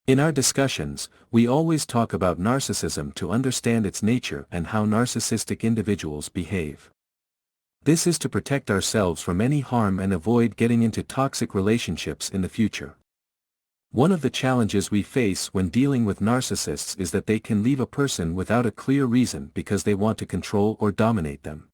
In our discussions, we always talk about narcissism to understand its nature and how narcissistic individuals behave. This is to protect ourselves from any harm and avoid getting into toxic relationships in the future. One of the challenges we face when dealing with narcissists is that they can leave a person without a clear reason because they want to control or dominate them.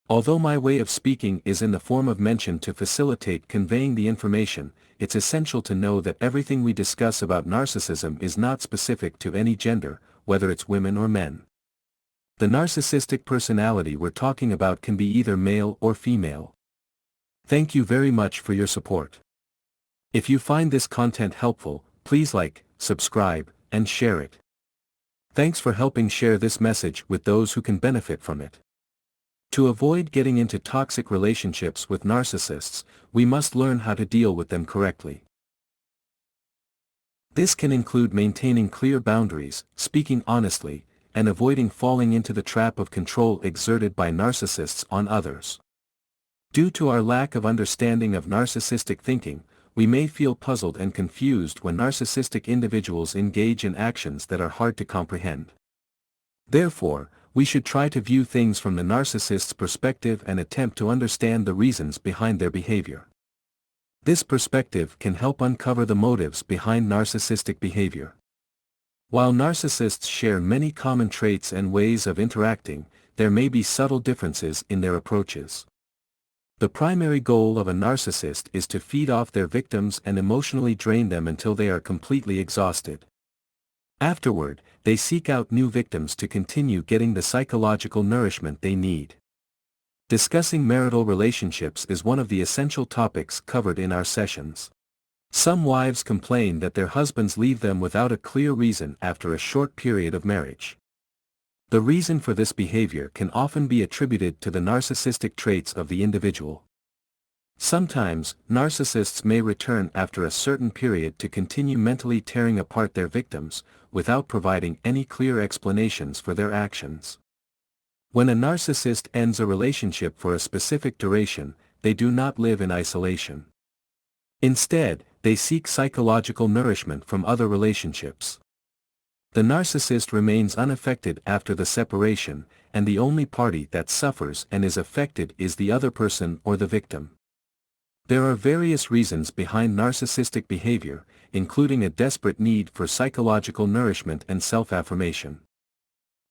Although my way of speaking is in the form of mention to facilitate conveying the information, it's essential to know that everything we discuss about narcissism is not specific to any gender, whether it's women or men. The narcissistic personality we're talking about can be either male or female. Thank you very much for your support. If you find this content helpful, please like, subscribe, and share it. Thanks for helping share this message with those who can benefit from it. To avoid getting into toxic relationships with narcissists, we must learn how to deal with them correctly. This can include maintaining clear boundaries, speaking honestly, and avoiding falling into the trap of control exerted by narcissists on others. Due to our lack of understanding of narcissistic thinking, we may feel puzzled and confused when narcissistic individuals engage in actions that are hard to comprehend. Therefore, we should try to view things from the narcissist's perspective and attempt to understand the reasons behind their behavior. This perspective can help uncover the motives behind narcissistic behavior. While narcissists share many common traits and ways of interacting, there may be subtle differences in their approaches. The primary goal of a narcissist is to feed off their victims and emotionally drain them until they are completely exhausted. Afterward, they seek out new victims to continue getting the psychological nourishment they need. Discussing marital relationships is one of the essential topics covered in our sessions. Some wives complain that their husbands leave them without a clear reason after a short period of marriage. The reason for this behavior can often be attributed to the narcissistic traits of the individual. Sometimes, narcissists may return after a certain period to continue mentally tearing apart their victims, without providing any clear explanations for their actions. When a narcissist ends a relationship for a specific duration, they do not live in isolation. Instead, they seek psychological nourishment from other relationships. The narcissist remains unaffected after the separation, and the only party that suffers and is affected is the other person or the victim. There are various reasons behind narcissistic behavior, including a desperate need for psychological nourishment and self-affirmation.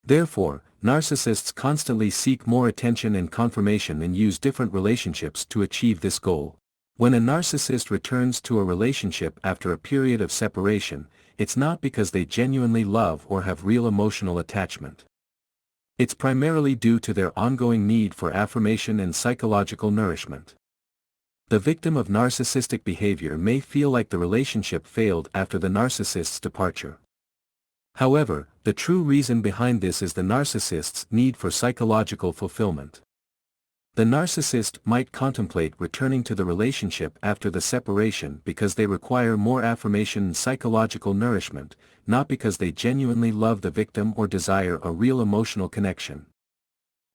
Therefore, narcissists constantly seek more attention and confirmation and use different relationships to achieve this goal. When a narcissist returns to a relationship after a period of separation, it's not because they genuinely love or have real emotional attachment. It's primarily due to their ongoing need for affirmation and psychological nourishment. The victim of narcissistic behavior may feel like the relationship failed after the narcissist's departure. However, the true reason behind this is the narcissist's need for psychological fulfillment. The narcissist might contemplate returning to the relationship after the separation because they require more affirmation and psychological nourishment, not because they genuinely love the victim or desire a real emotional connection.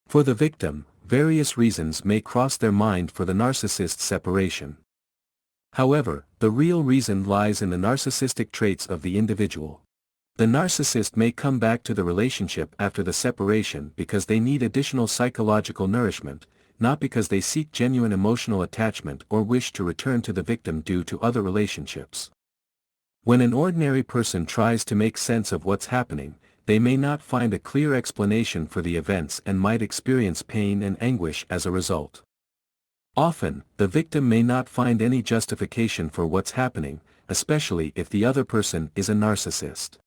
For the victim, various reasons may cross their mind for the narcissist's separation. However, the real reason lies in the narcissistic traits of the individual. The narcissist may come back to the relationship after the separation because they need additional psychological nourishment, not because they seek genuine emotional attachment or wish to return to the victim due to other relationships. When an ordinary person tries to make sense of what's happening, they may not find a clear explanation for the events and might experience pain and anguish as a result. Often, the victim may not find any justification for what's happening, especially if the other person is a narcissist.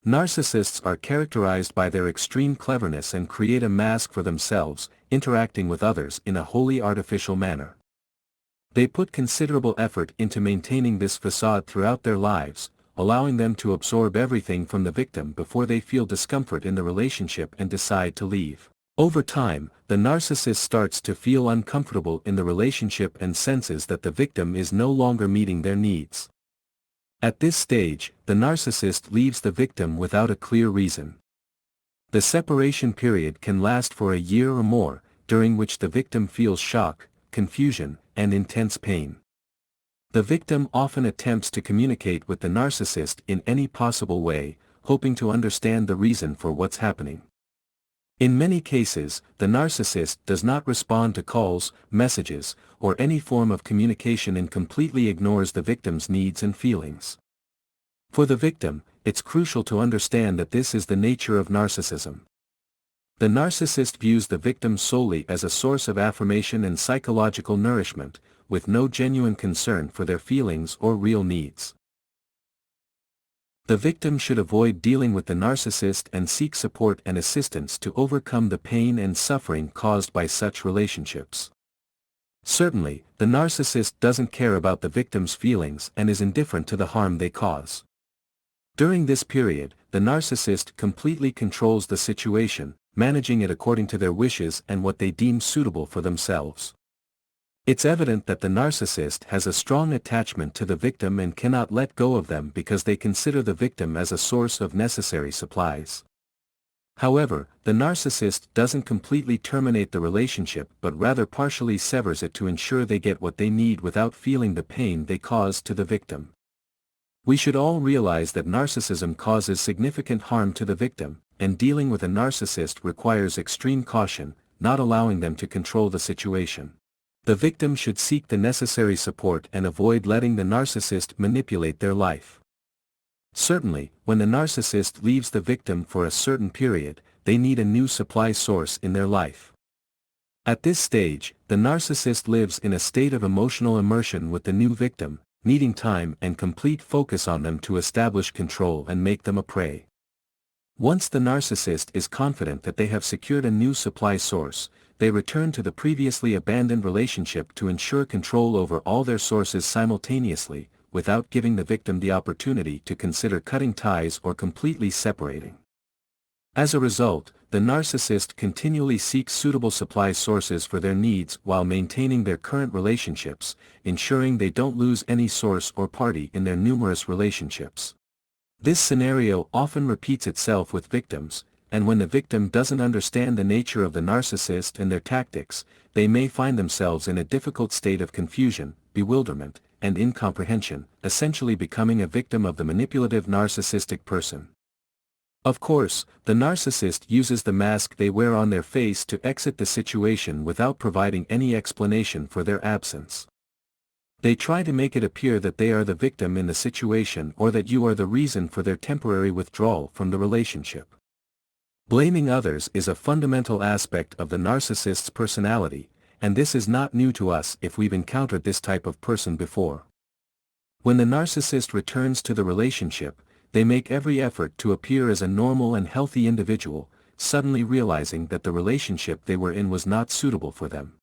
Narcissists are characterized by their extreme cleverness and create a mask for themselves, interacting with others in a wholly artificial manner. They put considerable effort into maintaining this facade throughout their lives, allowing them to absorb everything from the victim before they feel discomfort in the relationship and decide to leave. Over time, the narcissist starts to feel uncomfortable in the relationship and senses that the victim is no longer meeting their needs. At this stage, the narcissist leaves the victim without a clear reason. The separation period can last for a year or more, during which the victim feels shock, confusion, and intense pain. The victim often attempts to communicate with the narcissist in any possible way, hoping to understand the reason for what's happening. In many cases, the narcissist does not respond to calls, messages, or any form of communication and completely ignores the victim's needs and feelings. For the victim, it's crucial to understand that this is the nature of narcissism. The narcissist views the victim solely as a source of affirmation and psychological nourishment, with no genuine concern for their feelings or real needs. The victim should avoid dealing with the narcissist and seek support and assistance to overcome the pain and suffering caused by such relationships. Certainly, the narcissist doesn't care about the victim's feelings and is indifferent to the harm they cause. During this period, the narcissist completely controls the situation, managing it according to their wishes and what they deem suitable for themselves. It's evident that the narcissist has a strong attachment to the victim and cannot let go of them because they consider the victim as a source of necessary supplies. However, the narcissist doesn't completely terminate the relationship but rather partially severs it to ensure they get what they need without feeling the pain they cause to the victim. We should all realize that narcissism causes significant harm to the victim, and dealing with a narcissist requires extreme caution, not allowing them to control the situation. The victim should seek the necessary support and avoid letting the narcissist manipulate their life. Certainly, when the narcissist leaves the victim for a certain period, they need a new supply source in their life. At this stage, the narcissist lives in a state of emotional immersion with the new victim, needing time and complete focus on them to establish control and make them a prey. Once the narcissist is confident that they have secured a new supply source, they return to the previously abandoned relationship to ensure control over all their sources simultaneously, without giving the victim the opportunity to consider cutting ties or completely separating. As a result, the narcissist continually seeks suitable supply sources for their needs while maintaining their current relationships, ensuring they don't lose any source or party in their numerous relationships. This scenario often repeats itself with victims, and when the victim doesn't understand the nature of the narcissist and their tactics, they may find themselves in a difficult state of confusion, bewilderment, and incomprehension, essentially becoming a victim of the manipulative narcissistic person. Of course, the narcissist uses the mask they wear on their face to exit the situation without providing any explanation for their absence. They try to make it appear that they are the victim in the situation or that you are the reason for their temporary withdrawal from the relationship. Blaming others is a fundamental aspect of the narcissist's personality, and this is not new to us if we've encountered this type of person before. When the narcissist returns to the relationship, they make every effort to appear as a normal and healthy individual, suddenly realizing that the relationship they were in was not suitable for them.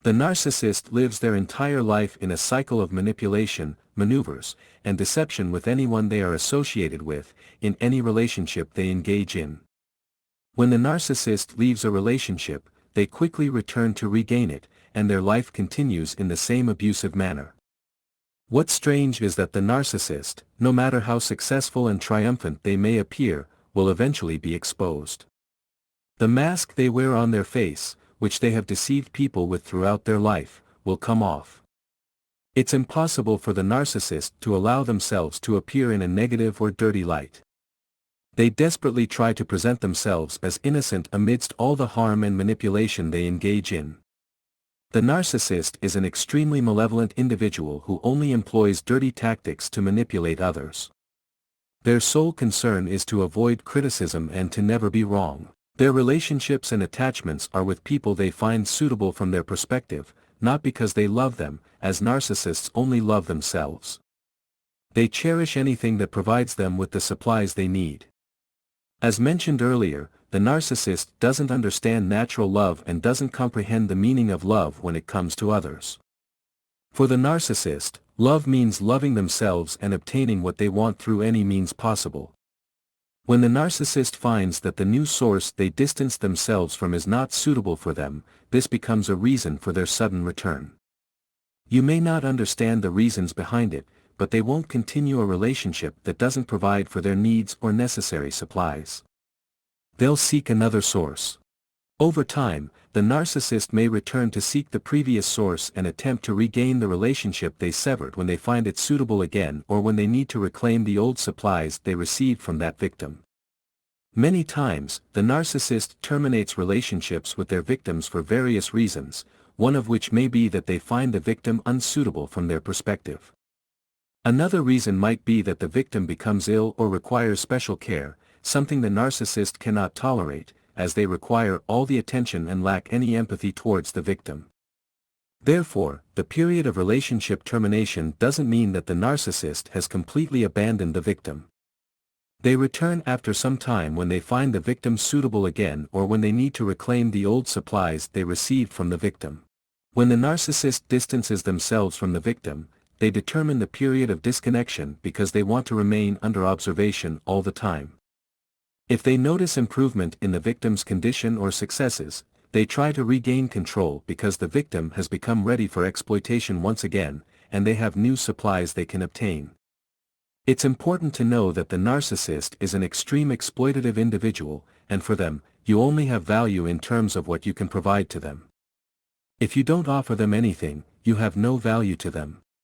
The narcissist lives their entire life in a cycle of manipulation, maneuvers, and deception with anyone they are associated with, in any relationship they engage in. When the narcissist leaves a relationship, they quickly return to regain it, and their life continues in the same abusive manner. What's strange is that the narcissist, no matter how successful and triumphant they may appear, will eventually be exposed. The mask they wear on their face, which they have deceived people with throughout their life, will come off. It's impossible for the narcissist to allow themselves to appear in a negative or dirty light. They desperately try to present themselves as innocent amidst all the harm and manipulation they engage in. The narcissist is an extremely malevolent individual who only employs dirty tactics to manipulate others. Their sole concern is to avoid criticism and to never be wrong. Their relationships and attachments are with people they find suitable from their perspective, not because they love them, as narcissists only love themselves. They cherish anything that provides them with the supplies they need. As mentioned earlier, the narcissist doesn't understand natural love and doesn't comprehend the meaning of love when it comes to others. For the narcissist, love means loving themselves and obtaining what they want through any means possible. When the narcissist finds that the new source they distance themselves from is not suitable for them, this becomes a reason for their sudden return. You may not understand the reasons behind it, but they won't continue a relationship that doesn't provide for their needs or necessary supplies. They'll seek another source. Over time, the narcissist may return to seek the previous source and attempt to regain the relationship they severed when they find it suitable again or when they need to reclaim the old supplies they received from that victim. Many times, the narcissist terminates relationships with their victims for various reasons, one of which may be that they find the victim unsuitable from their perspective. Another reason might be that the victim becomes ill or requires special care, something the narcissist cannot tolerate, as they require all the attention and lack any empathy towards the victim. Therefore, the period of relationship termination doesn't mean that the narcissist has completely abandoned the victim. They return after some time when they find the victim suitable again or when they need to reclaim the old supplies they received from the victim. When the narcissist distances themselves from the victim, they determine the period of disconnection because they want to remain under observation all the time. If they notice improvement in the victim's condition or successes, they try to regain control because the victim has become ready for exploitation once again, and they have new supplies they can obtain. It's important to know that the narcissist is an extreme exploitative individual, and for them, you only have value in terms of what you can provide to them. If you don't offer them anything, you have no value to them.